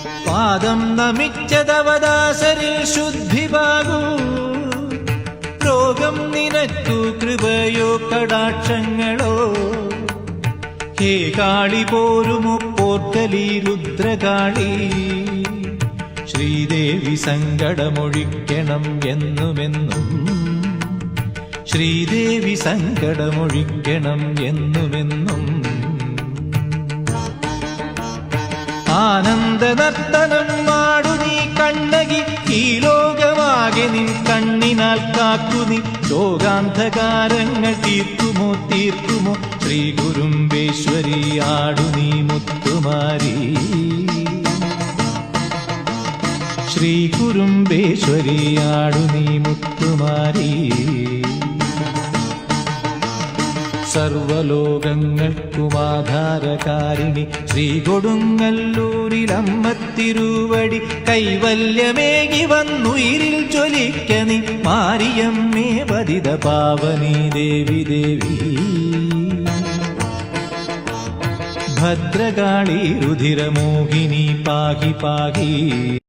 പാദം നമിച്ചതവദാസരിൽ ശുദ്ധിപാകൂ. രോഗം നിനക്കു കൃപയോ കടാക്ഷങ്ങളോ. ഹേ കാളി പോരുമു പോർക്കലി രുദ്രകാളി. ശ്രീദേവി സങ്കടമൊഴിക്കണം എന്നുമെന്നും. ശ്രീദേവി സങ്കടമൊഴിക്കണം എന്നുമെന്നും. ആനന്ദനർത്തനം മാടു നീ കണ്ണകി. ഈ ലോകമാകെ നിൻ കണ്ണിനാൽ കാക്കു നീ. ലോകാന്ധകാരങ്ങൾ തീർക്കുമോ തീർക്കുമോ. ശ്രീ കുരുമ്പേശ്വരി ആടു നീ മുത്തുമാരി. ശ്രീ കുരുമ്പേശ്വരി ആടു നീ മുത്തുമാരി. സർവലോകങ്ങൾക്കുമാധാരകാരിണി ശ്രീ കൊടുങ്ങല്ലൂരിലമ്മ തിരുവടി. കൈവല്യമേകി വന്നുയിരിൽ ജ്വലിക്കനി മാരിയമ്മേ പതിത പാവനി ദേവി ദേവി. ഭദ്രകാളി രുധിരമോഹിനി പാഹി പാഹി.